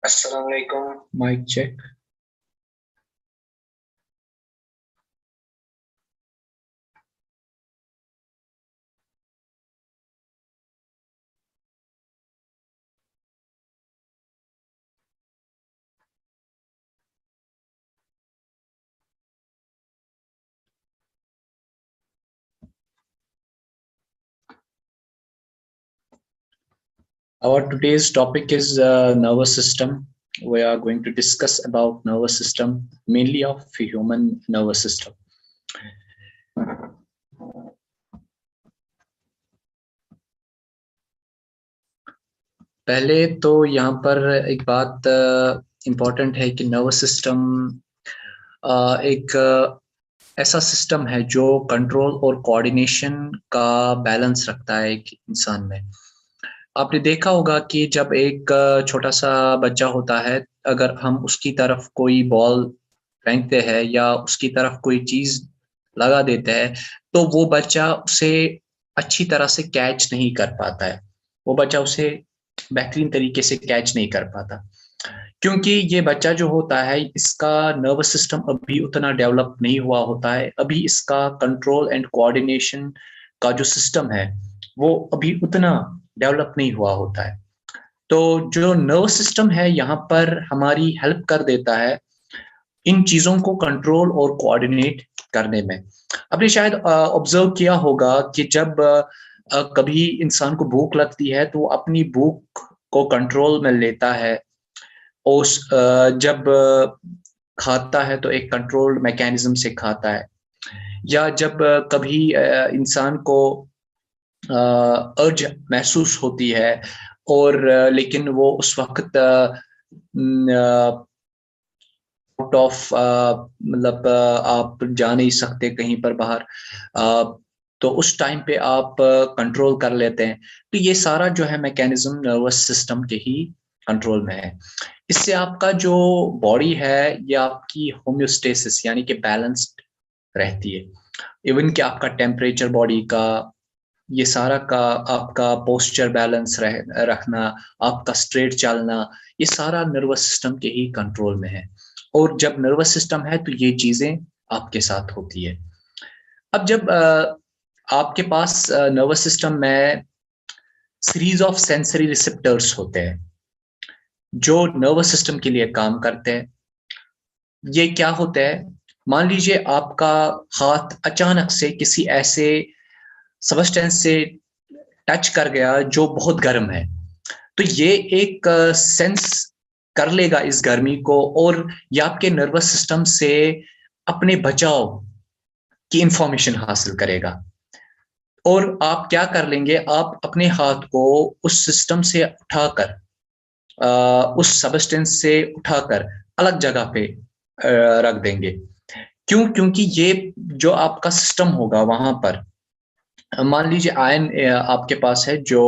अस्सलाम वालेकुम। Mic check. Our today's topic is nervous system. We are going to discuss about nervous system, mainly of human nervous system. पहले तो यहाँ पर एक बात इम्पोर्टेंट है कि नर्वस सिस्टम एक ऐसा सिस्टम है जो कंट्रोल और कोऑर्डिनेशन का बैलेंस रखता है एक इंसान में। आपने देखा होगा कि जब एक छोटा सा बच्चा होता है, अगर हम उसकी तरफ कोई बॉल फेंकते हैं या उसकी तरफ कोई चीज लगा देते हैं, तो वो बच्चा उसे अच्छी तरह से कैच नहीं कर पाता है। वो बच्चा उसे बेहतरीन तरीके से कैच नहीं कर पाता, क्योंकि ये बच्चा जो होता है इसका नर्वस सिस्टम अभी उतना डेवलप नहीं हुआ होता है। अभी इसका कंट्रोल एंड कोऑर्डिनेशन का जो सिस्टम है वो अभी उतना डेवलप नहीं हुआ होता है। तो जो नर्वस सिस्टम है यहाँ पर हमारी हेल्प कर देता है इन चीजों को कंट्रोल और कोऑर्डिनेट करने में। आपने शायद ऑब्जर्व किया होगा कि जब कभी इंसान को भूख लगती है तो वो अपनी भूख को कंट्रोल में लेता है। उस जब खाता है तो एक कंट्रोल्ड मैकेनिज्म से खाता है। या जब कभी इंसान को अर्ज महसूस होती है और लेकिन वो उस वक्त आउट ऑफ मतलब आप जा नहीं सकते कहीं पर बाहर, तो उस टाइम पे आप कंट्रोल कर लेते हैं। तो ये सारा जो है मैकेनिज्म नर्वस सिस्टम के ही कंट्रोल में है। इससे आपका जो बॉडी है ये आपकी होम्योस्टेसिस यानी कि बैलेंस्ड रहती है। इवन कि आपका टेम्परेचर बॉडी का, ये सारा का आपका पोस्चर बैलेंस रखना, आपका स्ट्रेट चलना, ये सारा नर्वस सिस्टम के ही कंट्रोल में है। और जब नर्वस सिस्टम है तो ये चीजें आपके साथ होती है। अब जब आपके पास नर्वस सिस्टम में सीरीज ऑफ सेंसरी रिसेप्टर्स होते हैं जो नर्वस सिस्टम के लिए काम करते हैं। ये क्या होता है? मान लीजिए आपका हाथ अचानक से किसी ऐसे सबस्टेंस से टच कर गया जो बहुत गर्म है, तो ये एक सेंस कर लेगा इस गर्मी को और ये आपके नर्वस सिस्टम से अपने बचाव की इंफॉर्मेशन हासिल करेगा। और आप क्या कर लेंगे, आप अपने हाथ को उस सिस्टम से उठाकर, उस सबस्टेंस से उठाकर अलग जगह पे रख देंगे। क्यों? क्योंकि ये जो आपका सिस्टम होगा वहां पर, मान लीजिए आयन आपके पास है जो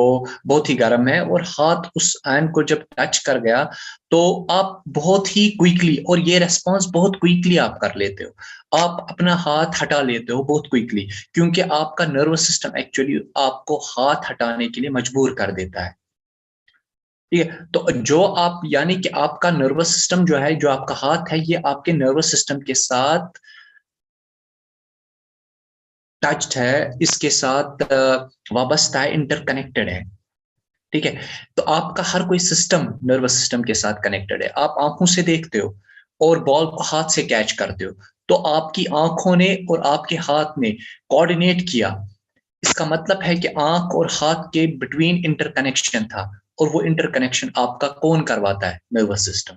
बहुत ही गर्म है और हाथ उस आयन को जब टच कर गया तो आप बहुत ही क्विकली, और ये रेस्पॉन्स बहुत क्विकली आप कर लेते हो, आप अपना हाथ हटा लेते हो बहुत क्विकली, क्योंकि आपका नर्वस सिस्टम एक्चुअली आपको हाथ हटाने के लिए मजबूर कर देता है। ठीक है, तो जो आप यानी कि आपका नर्वस सिस्टम जो है, जो आपका हाथ है, ये आपके नर्वस सिस्टम के साथ टच्ड है, इसके साथ वाबस्ता है, इंटरकनेक्टेड है। ठीक है, तो आपका हर कोई सिस्टम नर्वस सिस्टम के साथ कनेक्टेड है। आप आंखों से देखते हो और बॉल को हाथ से कैच करते हो, तो आपकी आंखों ने और आपके हाथ ने कोऑर्डिनेट किया। इसका मतलब है कि आंख और हाथ के बिटवीन इंटरकनेक्शन था, और वो इंटरकनेक्शन आपका कौन करवाता है? नर्वस सिस्टम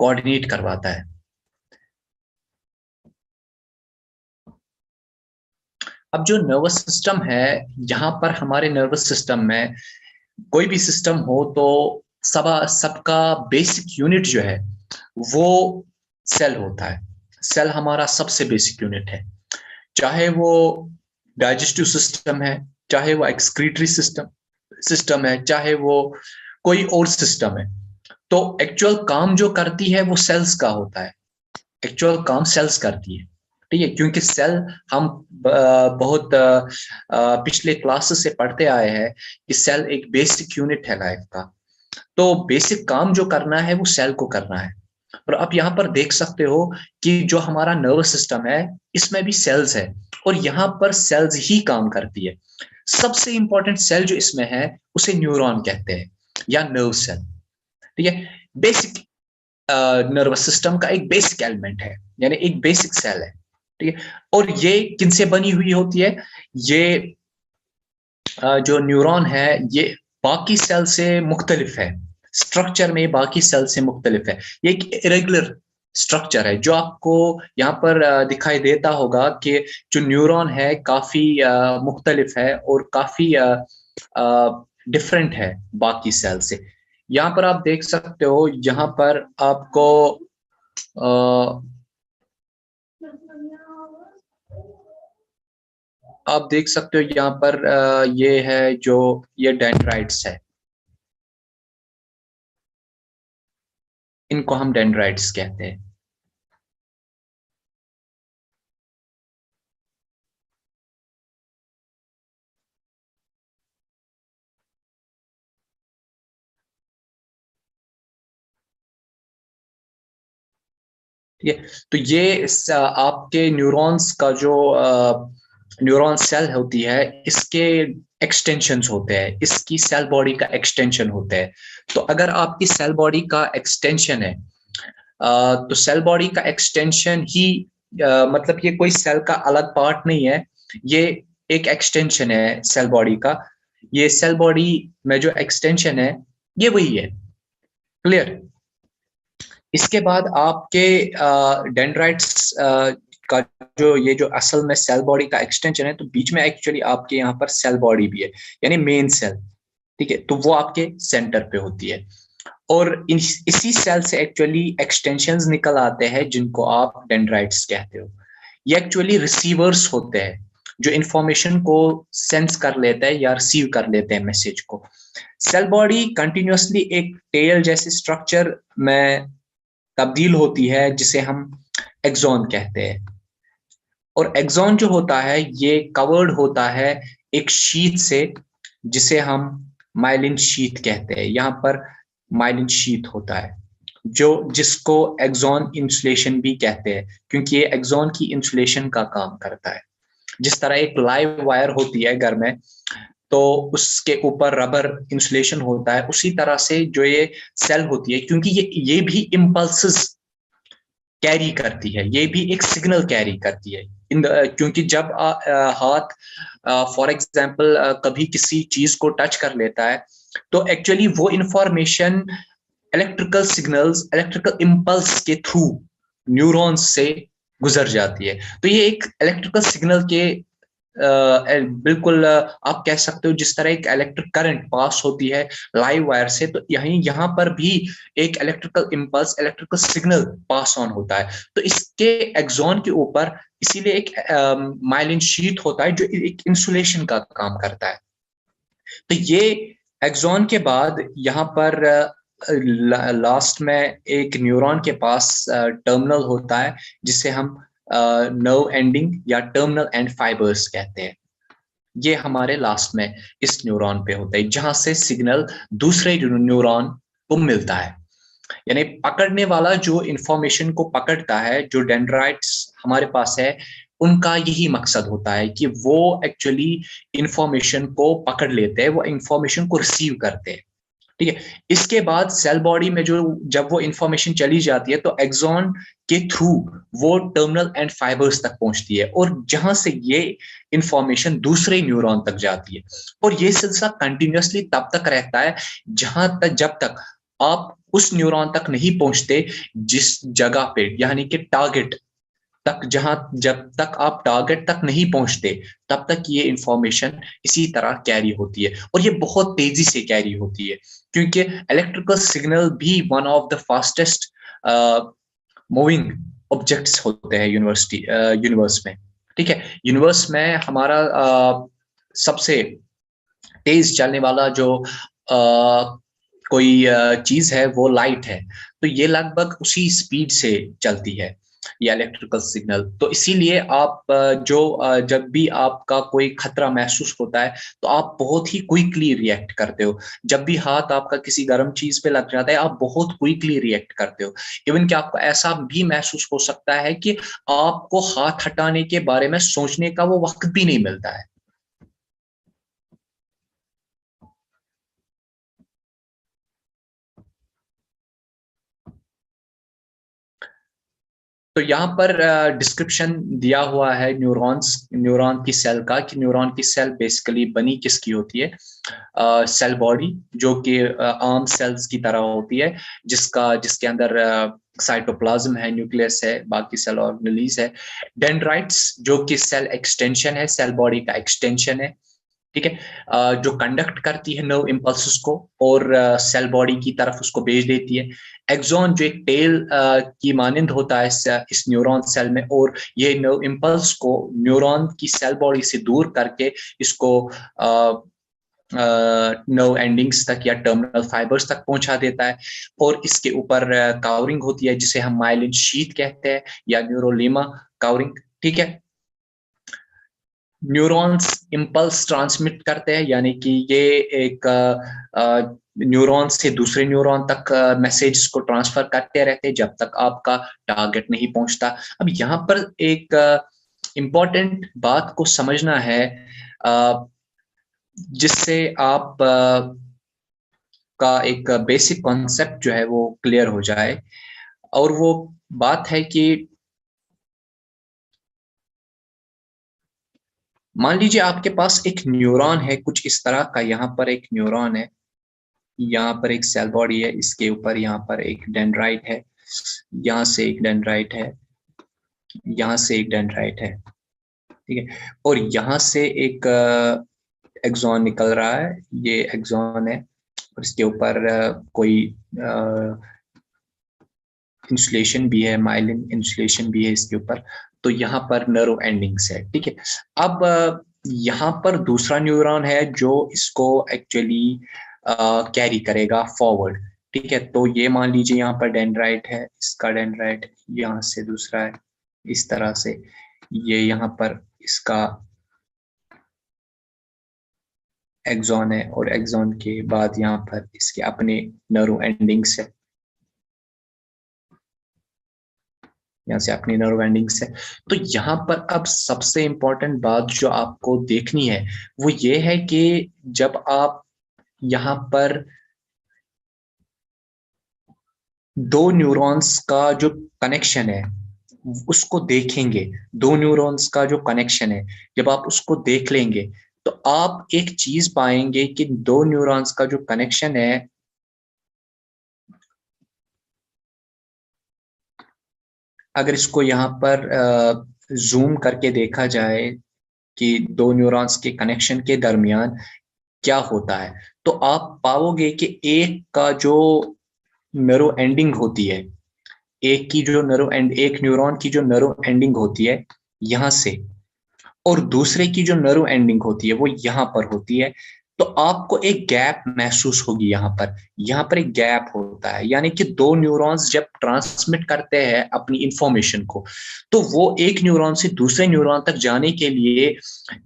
कोऑर्डिनेट करवाता है। अब जो नर्वस सिस्टम है, यहाँ पर हमारे नर्वस सिस्टम में कोई भी सिस्टम हो तो सबका बेसिक यूनिट जो है वो सेल होता है। सेल हमारा सबसे बेसिक यूनिट है, चाहे वो डाइजेस्टिव सिस्टम है, चाहे वो एक्सक्रीटरी सिस्टम सिस्टम है, चाहे वो कोई और सिस्टम है। तो एक्चुअल काम जो करती है वो सेल्स का होता है। एक्चुअल काम सेल्स करती है। ठीक है, क्योंकि सेल हम बहुत पिछले क्लासेस से पढ़ते आए हैं कि सेल एक बेसिक यूनिट है लाइफ का। तो बेसिक काम जो करना है वो सेल को करना है। और आप यहाँ पर देख सकते हो कि जो हमारा नर्वस सिस्टम है, इसमें भी सेल्स है, और यहाँ पर सेल्स ही काम करती है। सबसे इंपॉर्टेंट सेल जो इसमें है उसे न्यूरॉन कहते हैं, या नर्व सेल। ठीक है, बेसिक नर्वस सिस्टम का एक बेसिक एलिमेंट है, यानी एक बेसिक सेल है। ठीक है, और ये किनसे बनी हुई होती है? ये जो न्यूरॉन है, ये बाकी सेल से मुख्तलिफ है, स्ट्रक्चर में बाकी सेल से मुख्तलिफ है। ये एक इरेगुलर स्ट्रक्चर है जो आपको यहाँ पर दिखाई देता होगा कि जो न्यूरॉन है काफी मुख्तलिफ है और काफी डिफरेंट है बाकी सेल से। यहाँ पर आप देख सकते हो, यहाँ पर आपको आप देख सकते हो यहाँ पर ये है जो ये डेंड्राइट्स है, इनको हम डेंड्राइट्स कहते हैं। ठीक है, तो ये आपके न्यूरॉन्स का जो न्यूरॉन सेल होती है, इसके एक्सटेंशंस होते हैं, इसकी सेल बॉडी का एक्सटेंशन होता है। तो अगर आपकी सेल बॉडी का एक्सटेंशन है, तो सेल बॉडी का एक्सटेंशन ही मतलब ये कोई सेल का अलग पार्ट नहीं है, ये एक एक्सटेंशन है सेल बॉडी का। ये सेल बॉडी में जो एक्सटेंशन है ये वही है। क्लियर? इसके बाद आपके डेंड्राइट्स का जो ये जो असल में सेल बॉडी का एक्सटेंशन है, तो बीच में एक्चुअली आपके यहाँ पर सेल बॉडी भी है, यानी मेन सेल। ठीक है, तो वो आपके सेंटर पे होती है, और इसी सेल से एक्चुअली एक्सटेंशंस निकल आते हैं जिनको आप डेंड्राइट्स कहते हो। ये एक्चुअली रिसीवर्स होते हैं जो इंफॉर्मेशन को सेंस कर लेते हैं या रिसीव कर लेते हैं मैसेज को। सेल बॉडी कंटिन्यूअसली एक टेल जैसे स्ट्रक्चर में तब्दील होती है जिसे हम एक्सॉन कहते हैं। और एक्सॉन जो होता है ये कवर्ड होता है एक शीट से जिसे हम माइलिन शीट कहते हैं। यहाँ पर माइलिन शीट होता है जो जिसको एक्सॉन इंसुलेशन भी कहते हैं, क्योंकि ये एक्सॉन की इंसुलेशन का काम करता है। जिस तरह एक लाइव वायर होती है घर में, तो उसके ऊपर रबर इंसुलेशन होता है, उसी तरह से जो ये सेल होती है, क्योंकि ये भी इम्पल्सेस कैरी करती है, ये भी एक सिग्नल कैरी करती है। क्योंकि जब हाथ फॉर एग्जांपल कभी किसी चीज को टच कर लेता है, तो एक्चुअली वो information electrical signals, electrical impulse के थ्रू न्यूरॉन्स से गुजर जाती है। तो ये एक इलेक्ट्रिकल सिग्नल के बिल्कुल आप कह सकते हो जिस तरह एक इलेक्ट्रिक करंट पास होती है लाइव वायर से, तो यहाँ पर भी एक electrical impulse, electrical signal pass on होता है। तो इसके एक्सॉन के ऊपर इसीलिए एक माइलिन शीट होता है जो एक इंसुलेशन का काम करता है। तो ये एक्सॉन के बाद यहाँ पर लास्ट में एक न्यूरॉन के पास टर्मिनल होता है जिसे हम नर्व एंडिंग या टर्मिनल एंड फाइबर्स कहते हैं। ये हमारे लास्ट में इस न्यूरॉन पे होता है जहां से सिग्नल दूसरे न्यूरॉन को मिलता है। यानी पकड़ने वाला जो इंफॉर्मेशन को पकड़ता है, जो डेंड्राइट्स हमारे पास है, उनका यही मकसद होता है कि वो एक्चुअली इंफॉर्मेशन को पकड़ लेते हैं, वो इंफॉर्मेशन को रिसीव करते हैं। ठीक है, इसके बाद सेल बॉडी में जो जब वो इंफॉर्मेशन चली जाती है, तो एक्सॉन के थ्रू वो टर्मिनल एंड फाइबर्स तक पहुंचती है, और जहां से ये इंफॉर्मेशन दूसरे न्यूरॉन तक जाती है। और ये सिलसिला कंटिन्यूअसली तब तक रहता है जब तक आप उस न्यूरॉन तक नहीं पहुंचते जिस जगह पे, यानी कि टारगेट तक, जब तक आप टारगेट तक नहीं पहुंचते तब तक ये इंफॉर्मेशन इसी तरह कैरी होती है, और ये बहुत तेजी से कैरी होती है, क्योंकि इलेक्ट्रिकल सिग्नल भी one of the fastest moving objects होते हैं यूनिवर्स में। ठीक है, यूनिवर्स में हमारा सबसे तेज चलने वाला जो कोई चीज है वो लाइट है। तो ये लगभग उसी स्पीड से चलती है। या इलेक्ट्रिकल सिग्नल। तो इसीलिए आप जब भी आपका कोई खतरा महसूस होता है तो आप बहुत ही क्विकली रिएक्ट करते हो। जब भी हाथ आपका किसी गर्म चीज पे लग जाता है आप बहुत क्विकली रिएक्ट करते हो। इवन कि आपको ऐसा भी महसूस हो सकता है कि आपको हाथ हटाने के बारे में सोचने का वो वक्त भी नहीं मिलता है। तो यहाँ पर डिस्क्रिप्शन दिया हुआ है न्यूरॉन की सेल का, कि न्यूरॉन की सेल बेसिकली बनी किसकी होती है। सेल बॉडी जो कि आम सेल्स की तरह होती है, जिसके अंदर साइटोप्लाज्म है, न्यूक्लियस है, बाकी सेल ऑर्गेनेलीज है। डेंड्राइट्स जो कि सेल एक्सटेंशन है, सेल बॉडी का एक्सटेंशन है, ठीक है, जो कंडक्ट करती है नर्व इम्पल्सेस को और सेल बॉडी की तरफ उसको भेज देती है। एक्सॉन जो एक टेल की मानिंद होता है इस न्यूरॉन सेल में, और ये नर्व इम्पल्स को न्यूरॉन की सेल बॉडी से दूर करके इसको नर्व एंडिंग्स तक या टर्मिनल फाइबर्स तक पहुंचा देता है। और इसके ऊपर कावरिंग होती है जिसे हम माइलिन शीथ कहते हैं, या न्यूरोलीमा कावरिंग, ठीक है। न्यूरॉन्स इम्पल्स ट्रांसमिट करते हैं, यानी कि ये एक न्यूरॉन से दूसरे न्यूरॉन तक मैसेज को ट्रांसफर करते रहते हैं जब तक आपका टारगेट नहीं पहुंचता। अब यहाँ पर एक इम्पॉर्टेंट बात को समझना है, अ, जिससे आप का एक बेसिक कॉन्सेप्ट जो है वो क्लियर हो जाए। और वो बात है कि मान लीजिए आपके पास एक न्यूरॉन है कुछ इस तरह का। यहाँ पर एक न्यूरॉन है, यहाँ पर एक सेल बॉडी है, इसके ऊपर यहाँ पर एक डेंड्राइट है, यहाँ से एक डेंड्राइट है, यहाँ से एक डेंड्राइट है, ठीक है। और यहाँ से एक एक्सॉन निकल रहा है, ये एक्सॉन है, और इसके ऊपर कोई इंसुलेशन भी है, माइलिन इंसुलेशन भी है इसके ऊपर। तो यहाँ पर नर्व एंडिंग्स है, ठीक है। अब यहाँ पर दूसरा न्यूरॉन है जो इसको एक्चुअली कैरी करेगा फॉरवर्ड, ठीक है। तो ये मान लीजिए यहाँ पर डेंड्राइट है, इसका डेंड्राइट यहाँ से दूसरा है, इस तरह से ये यहाँ पर इसका एक्सॉन है, और एक्सॉन के बाद यहाँ पर इसके अपने नर्व एंडिंग्स है, यहाँ से अपनी नर्व एंडिंग्स है। तो यहाँ पर अब सबसे इंपॉर्टेंट बात जो आपको देखनी है वो ये है कि जब आप यहाँ पर दो न्यूरॉन्स का जो कनेक्शन है उसको देखेंगे, दो न्यूरॉन्स का जो कनेक्शन है जब आप उसको देख लेंगे तो आप एक चीज पाएंगे कि दो न्यूरॉन्स का जो कनेक्शन है, अगर इसको यहाँ पर जूम करके देखा जाए कि दो न्यूरॉन्स के कनेक्शन के दरमियान क्या होता है, तो आप पाओगे कि एक न्यूरॉन की जो नर्व एंडिंग होती है यहाँ से, और दूसरे की जो नर्व एंडिंग होती है वो यहाँ पर होती है। तो आपको एक गैप महसूस होगी यहाँ पर एक गैप होता है, यानी कि दो न्यूरॉन्स जब ट्रांसमिट करते हैं अपनी इंफॉर्मेशन को, तो वो एक न्यूरॉन से दूसरे न्यूरॉन तक जाने के लिए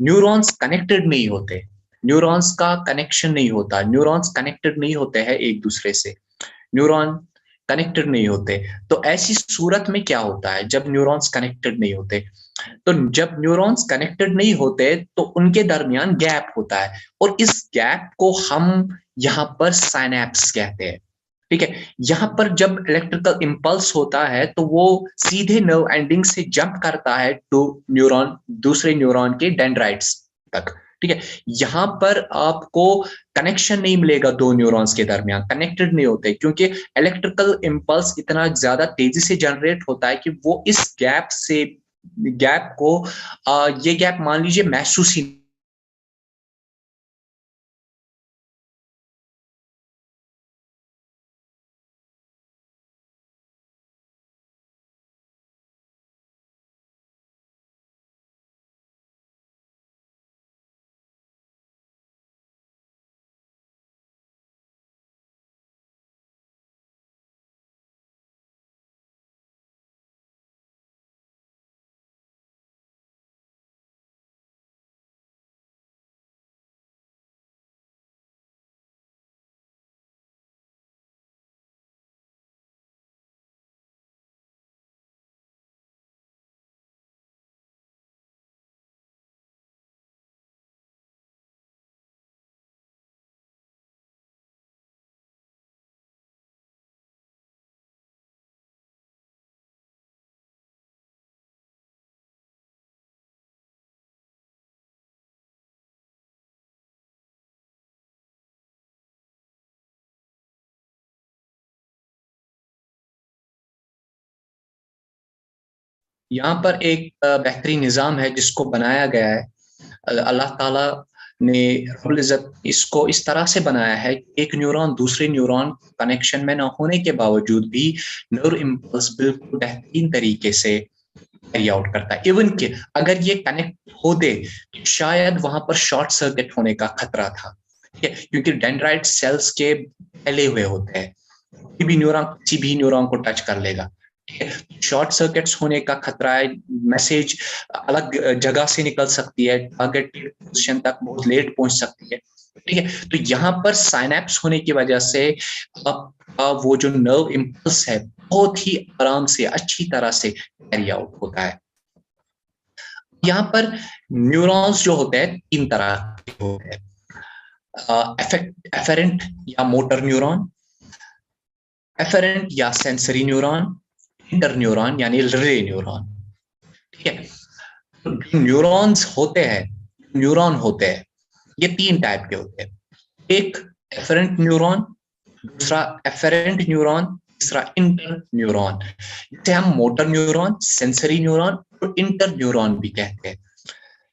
न्यूरॉन्स कनेक्टेड नहीं होते, न्यूरॉन्स का कनेक्शन नहीं होता, न्यूरॉन्स कनेक्टेड नहीं होते हैं एक दूसरे से, न्यूरॉन कनेक्टेड नहीं होते। तो ऐसी सूरत में क्या होता है जब न्यूरॉन्स कनेक्टेड नहीं होते, तो जब न्यूरॉन्स कनेक्टेड नहीं होते तो उनके दरमियान गैप होता है, और इस गैप को हम यहाँ पर साइनैप्स कहते हैं, ठीक है। यहाँ पर जब इलेक्ट्रिकल इंपल्स होता है तो वो सीधे नर्व एंडिंग से जंप करता है टू न्यूरॉन, दूसरे न्यूरॉन के डेंड्राइट्स तक, ठीक है। यहाँ पर आपको कनेक्शन नहीं मिलेगा, दो न्यूरॉन्स के दरमियान कनेक्टेड नहीं होते, क्योंकि इलेक्ट्रिकल इंपल्स इतना ज्यादा तेजी से जनरेट होता है कि वो इस गैप को ये गैप मान लीजिए महसूस ही यहाँ पर एक बेहतरीन निज़ाम है जिसको बनाया गया है। अल्लाह ताला ने रब्बुल इज़्ज़त इसको इस तरह से बनाया है कि एक न्यूरॉन दूसरे न्यूरॉन कनेक्शन में ना होने के बावजूद भी न्यूरो इम्पल्स बिल्कुल बेहतरीन तरीके से कैरी आउट करता है। इवन कि अगर ये कनेक्ट होते तो शायद वहां पर शॉर्ट सर्किट होने का खतरा था, ठीक है, क्योंकि डेंड्राइट सेल्स के फैले हुए होते हैं, कोई भी न्यूरॉन किसी भी न्यूरॉन को टच कर लेगा, ठीक है। शॉर्ट सर्किट्स होने का खतरा है, मैसेज अलग जगह से निकल सकती है, टारगेटेड पोजीशन तक बहुत लेट पहुंच सकती है, ठीक है। तो यहाँ पर साइनेप्स होने की वजह से आपका वो जो नर्व इम्पल्स है बहुत ही आराम से अच्छी तरह से कैरी आउट होता है। यहाँ पर न्यूरॉन्स जो होते हैं तीन तरह के होते हैं, एफेरेंट या मोटर न्यूरॉन, एफेरेंट या सेंसरी न्यूरॉन, इंटर न्यूरॉन यानी रिले न्यूरॉन, ठीक है। तो न्यूरॉन होते हैं ये तीन टाइप के होते हैं, एक एफेरेंट न्यूरॉन, दूसरा एफेरेंट न्यूरॉन, तीसरा इंटर न्यूरॉन, जिसे हम मोटर न्यूरॉन, सेंसरी न्यूरॉन और इंटर न्यूरॉन भी कहते हैं।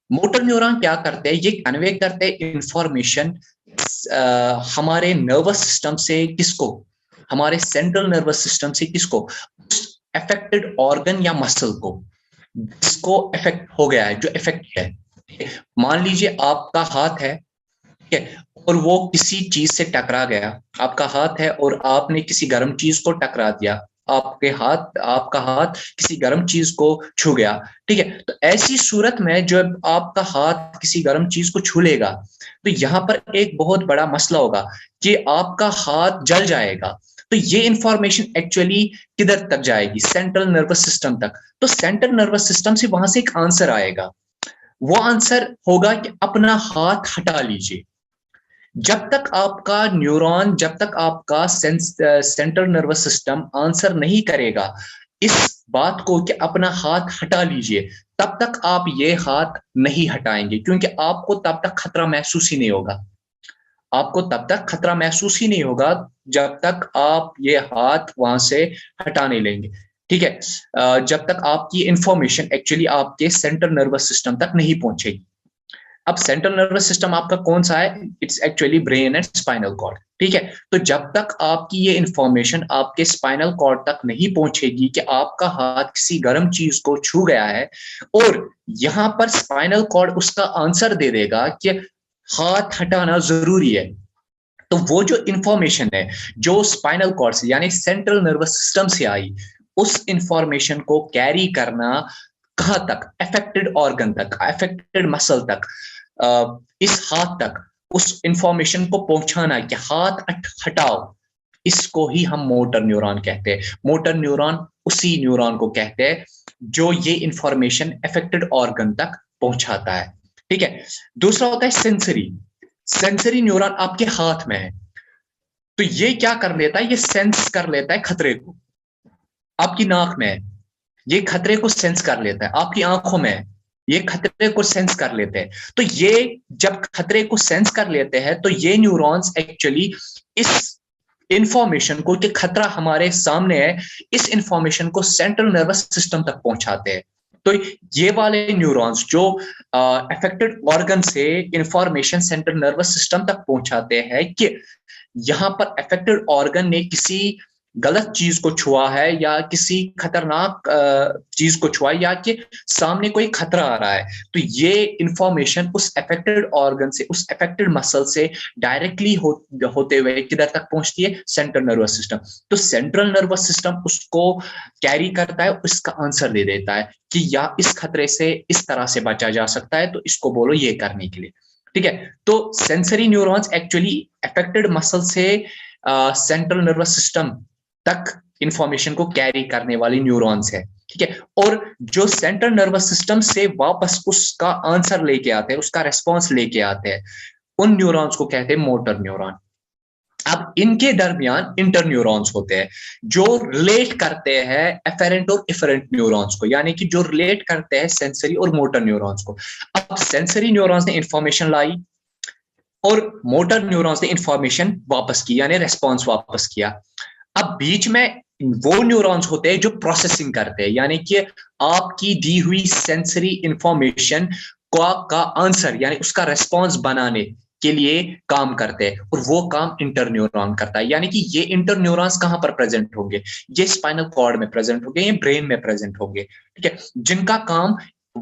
मोटर न्यूरॉन क्या करते हैं, ये कन्वे करते हैं इंफॉर्मेशन हमारे नर्वस सिस्टम से किसको, हमारे सेंट्रल नर्वस सिस्टम से किसको, उस अफेक्टेड ऑर्गन या मसल को जिसको इफेक्ट हो गया है, जो इफेक्ट है। मान लीजिए आपका हाथ है, ठीक है, और वो किसी चीज से टकरा गया, आपका हाथ है और आपने किसी गर्म चीज को टकरा दिया, आपका हाथ किसी गर्म चीज को छू गया, ठीक है। तो ऐसी सूरत में जब आपका हाथ किसी गर्म चीज को छू लेगा तो यहाँ पर एक बहुत बड़ा मसला होगा कि आपका हाथ जल जाएगा। तो ये इंफॉर्मेशन एक्चुअली किधर तक जाएगी, सेंट्रल नर्वस सिस्टम तक। तो सेंट्रल नर्वस सिस्टम से वहां से एक आंसर आएगा, वो आंसर होगा कि अपना हाथ हटा लीजिए। जब तक आपका सेंट्रल नर्वस सिस्टम आंसर नहीं करेगा इस बात को कि अपना हाथ हटा लीजिए, तब तक आप ये हाथ नहीं हटाएंगे, क्योंकि आपको तब तक खतरा महसूस ही नहीं होगा। आपको तब तक खतरा महसूस ही नहीं होगा जब तक आप ये हाथ वहां से हटा नहीं लेंगे, ठीक है। जब तक आपकी इंफॉर्मेशन एक्चुअली आपके सेंट्रल नर्वस सिस्टम तक नहीं पहुंचेगी। अब सेंट्रल नर्वस सिस्टम आपका कौन सा है, it's actually brain and spinal cord, ठीक है। तो जब तक आपकी ये इंफॉर्मेशन आपके स्पाइनल कॉर्ड तक नहीं पहुंचेगी कि आपका हाथ किसी गर्म चीज को छू गया है, और यहां पर स्पाइनल कॉर्ड उसका आंसर दे देगा कि हाथ हटाना जरूरी है, तो वो जो इंफॉर्मेशन है जो स्पाइनल कॉर्ड से यानी सेंट्रल नर्वस सिस्टम से आई, उस इंफॉर्मेशन को कैरी करना कहां तक, अफेक्टेड ऑर्गन तक, अफेक्टेड मसल तक, इस हाथ तक उस इंफॉर्मेशन को पहुंचाना कि हाथ हटाओ, इसको ही हम मोटर न्यूरॉन कहते हैं। मोटर न्यूरॉन उसी न्यूरॉन को कहते हैं जो ये इंफॉर्मेशन अफेक्टेड ऑर्गन तक पहुंचाता है, ठीक है। दूसरा होता है सेंसरी। सेंसरी न्यूरॉन आपके हाथ में है, तो ये क्या कर लेता है, ये सेंस कर लेता है खतरे को। आपकी नाक में है, ये खतरे को सेंस कर लेता है, आपकी आंखों में है, ये खतरे को सेंस कर लेते हैं। तो ये जब खतरे को सेंस कर लेते हैं तो ये न्यूरॉन्स एक्चुअली इस इंफॉर्मेशन को कि खतरा हमारे सामने है, इस इंफॉर्मेशन को सेंट्रल नर्वस सिस्टम तक पहुंचाते हैं। तो ये वाले न्यूरॉन्स जो अफेक्टेड ऑर्गन से इंफॉर्मेशन सेंट्रल नर्वस सिस्टम तक पहुंचाते हैं कि यहां पर अफेक्टेड ऑर्गन ने किसी गलत चीज को छुआ है या किसी खतरनाक चीज को छुआ या कि सामने कोई खतरा आ रहा है, तो ये इंफॉर्मेशन उस अफेक्टेड ऑर्गन से, उस अफेक्टेड मसल से डायरेक्टली होते हुए किधर तक पहुंचती है, सेंट्रल नर्वस सिस्टम। तो सेंट्रल नर्वस सिस्टम उसको कैरी करता है, उसका आंसर दे देता है कि या इस खतरे से इस तरह से बचा जा सकता है, तो इसको बोलो ये करने के लिए, ठीक है। तो sensory neurons actually affected muscle से सेंट्रल नर्वस सिस्टम तक इंफॉर्मेशन को कैरी करने वाली न्यूरॉन्स है, ठीक है। और जो सेंट्रल नर्वस सिस्टम से वापस उसका आंसर लेके आते हैं, उसका रिस्पॉन्स लेके आते हैं, उन न्यूरॉन्स को कहते हैं मोटर न्यूरॉन। अब इनके दरमियान इंटर न्यूरॉन्स होते हैं जो रिलेट करते हैं एफेरेंट और इफेरेंट न्यूरॉन्स को, यानी कि जो रिलेट करते हैं सेंसरी और मोटर न्यूरॉन्स को। अब सेंसरी न्यूरॉन्स ने इंफॉर्मेशन लाई और मोटर न्यूरॉन्स ने इंफॉर्मेशन वापस की, यानी रेस्पॉन्स वापस किया। अब बीच में वो न्यूरॉन्स होते हैं जो प्रोसेसिंग करते हैं, यानी कि आपकी दी हुई सेंसरी इंफॉर्मेशन का आंसर यानी उसका रेस्पॉन्स बनाने के लिए काम करते हैं, और वो काम इंटरन्यूरॉन करता है। यानी कि ये इंटरन्यूरॉन्स कहां पर प्रेजेंट होंगे? ये स्पाइनल कॉर्ड में प्रेजेंट होंगे, ये ब्रेन में प्रेजेंट होंगे, ठीक है, जिनका काम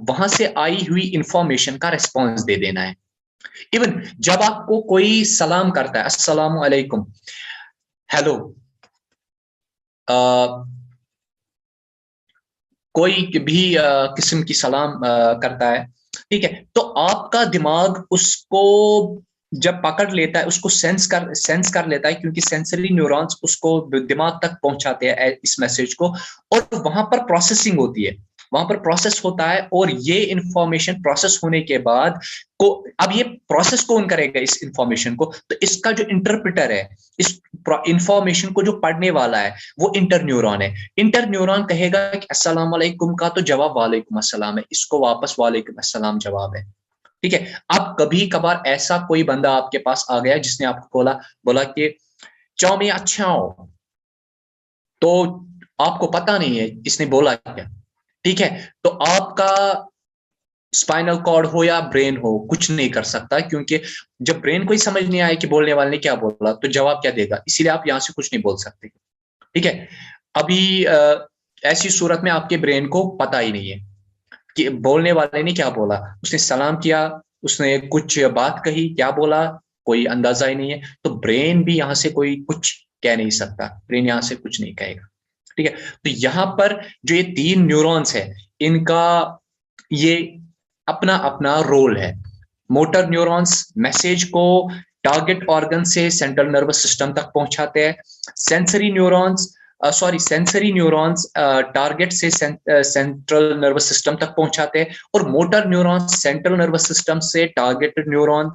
वहां से आई हुई इंफॉर्मेशन का रेस्पॉन्स दे देना है। इवन जब आपको कोई सलाम करता है, अस्सलामु अलैकुम, हेलो, कोई भी किस्म की सलाम करता है, ठीक है, तो आपका दिमाग उसको जब पकड़ लेता है, उसको सेंस कर लेता है, क्योंकि सेंसरी न्यूरॉन्स उसको दिमाग तक पहुंचाते हैं इस मैसेज को, और वहां पर प्रोसेसिंग होती है, वहां पर प्रोसेस होता है, और ये इंफॉर्मेशन प्रोसेस होने के बाद को, अब ये प्रोसेस कौन करेगा इस इंफॉर्मेशन को? तो इसका जो इंटरप्रेटर है, इस इंफॉर्मेशन को जो पढ़ने वाला है, वो इंटरन्यूरॉन है। इंटरन्यूरॉन कहेगा कि अस्सलाम वालेकुम का तो जवाब वालेकुम अस्सलाम है, इसको वापस वालेकुम अस्सलाम जवाब है, ठीक है। अब कभी कभार ऐसा कोई बंदा आपके पास आ गया जिसने आपको बोला बोला कि चाओ मैं अच्छा हो, तो आपको पता नहीं है इसने बोला क्या, ठीक है, तो आपका स्पाइनल कॉर्ड हो या ब्रेन हो कुछ नहीं कर सकता, क्योंकि जब ब्रेन को ही समझ नहीं आया कि बोलने वाले ने क्या बोला तो जवाब क्या देगा, इसीलिए आप यहां से कुछ नहीं बोल सकते, ठीक है। अभी ऐसी सूरत में आपके ब्रेन को पता ही नहीं है कि बोलने वाले ने क्या बोला, उसने सलाम किया, उसने कुछ बात कही, क्या बोला कोई अंदाजा ही नहीं है, तो ब्रेन भी यहां से कोई कुछ कह नहीं सकता, ब्रेन यहां से कुछ नहीं कहेगा, ठीक है। तो यहां पर जो ये तीन न्यूरॉन्स है, इनका ये अपना अपना रोल है। मोटर न्यूरॉन्स मैसेज को टारगेट ऑर्गन से सेंट्रल नर्वस सिस्टम तक पहुंचाते हैं। Sensory neurons sensory neurons target से सेंट्रल नर्वस सिस्टम तक पहुंचाते हैं, और motor neurons central nervous system से टारगेटेड न्यूरॉन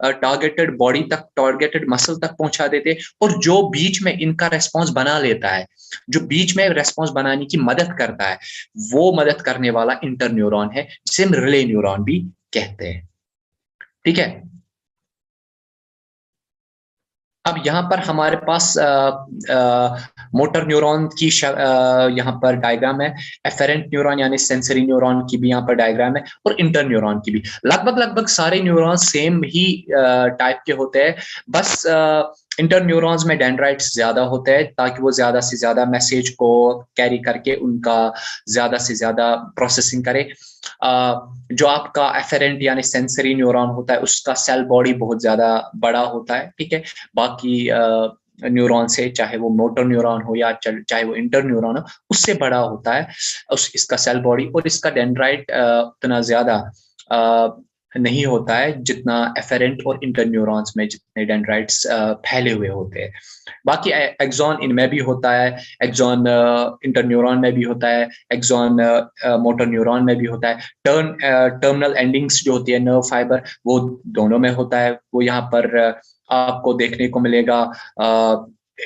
टारगेटेड बॉडी तक, टारगेटेड मसल तक पहुंचा देते हैं, और जो बीच में इनका रेस्पॉन्स बना लेता है, जो बीच में रेस्पॉन्स बनाने की मदद करता है, वो मदद करने वाला इंटरन्यूरॉन है, जिसे हम रिले न्यूरॉन भी कहते हैं, ठीक है। अब यहाँ पर हमारे पास मोटर न्यूरॉन की यहाँ पर डायग्राम है, एफेरेंट न्यूरॉन यानी सेंसरी न्यूरॉन की भी यहाँ पर डायग्राम है, और इंटर न्यूरॉन की भी। लगभग लगभग सारे न्यूरॉन सेम ही टाइप के होते हैं, बस इंटर न्यूरॉन्स में डेंड्राइट्स ज्यादा होते हैं, ताकि वो ज्यादा से ज्यादा मैसेज को कैरी करके उनका ज्यादा से ज्यादा प्रोसेसिंग करे। जो आपका एफेरेंट यानी सेंसरी न्यूरॉन होता है, उसका सेल बॉडी बहुत ज्यादा बड़ा होता है, ठीक है, बाकी न्यूरॉन से, चाहे वो मोटर न्यूरॉन हो या चाहे वो इंटर न्यूरॉन हो, उससे बड़ा होता है इसका सेल बॉडी, और इसका डेंड्राइट उतना ज्यादा नहीं होता है जितना एफेरेंट और इंटर न्यूरॉन्स में जितने डेंड्राइट्स फैले हुए होते हैं। बाकी एक्सॉन इनमें भी होता है, एक्सॉन इंटर न्यूरॉन में भी होता है, एक्सॉन मोटर न्यूरॉन में भी होता है। टर्मिनल एंडिंग्स जो होती है नर्व फाइबर, वो दोनों में होता है, वो यहाँ पर आपको देखने को मिलेगा,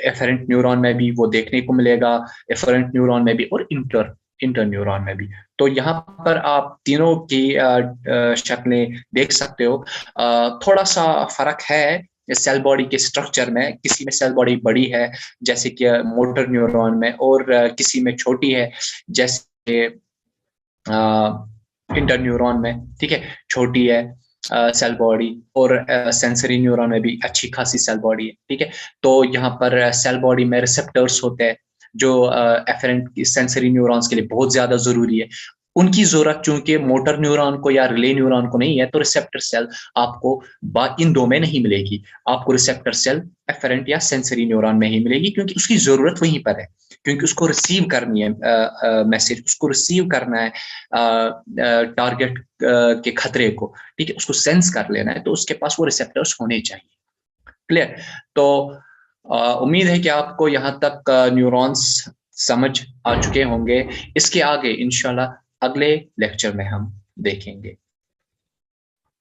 एफेरेंट न्यूरॉन में भी वो देखने को मिलेगा, एफेरेंट न्यूरॉन में भी, और इंटर इंटर न्यूरॉन में भी। तो यहाँ पर आप तीनों की शक्लें देख सकते हो। थोड़ा सा फर्क है सेल बॉडी के स्ट्रक्चर में, किसी में सेल बॉडी बड़ी है जैसे कि मोटर न्यूरॉन में, और किसी में छोटी है जैसे इंटर न्यूरॉन में, ठीक है, छोटी है सेल बॉडी, और सेंसरी न्यूरॉन में भी अच्छी खासी सेल बॉडी है, ठीक है। तो यहाँ पर सेल बॉडी में रिसेप्टर्स होते हैं जो एफरेंट सेंसरी न्यूरॉन्स के लिए बहुत ज्यादा जरूरी है। उनकी जरूरत चूंकि मोटर न्यूरॉन को या रिले न्यूरॉन को नहीं है, तो रिसेप्टर सेल आपको इन दो में नहीं मिलेगी, आपको रिसेप्टर सेल एफरेंट या सेंसरी न्यूरॉन में ही मिलेगी, क्योंकि उसकी जरूरत वहीं पर है, क्योंकि उसको रिसीव करनी है मैसेज, उसको रिसीव करना है टारगेट के खतरे को, ठीक है, उसको सेंस कर लेना है, तो उसके पास वो रिसेप्टर्स होने चाहिए। क्लियर? तो उम्मीद है कि आपको यहाँ तक न्यूरॉन्स समझ आ चुके होंगे। इसके आगे इंशाल्लाह अगले लेक्चर में हम देखेंगे।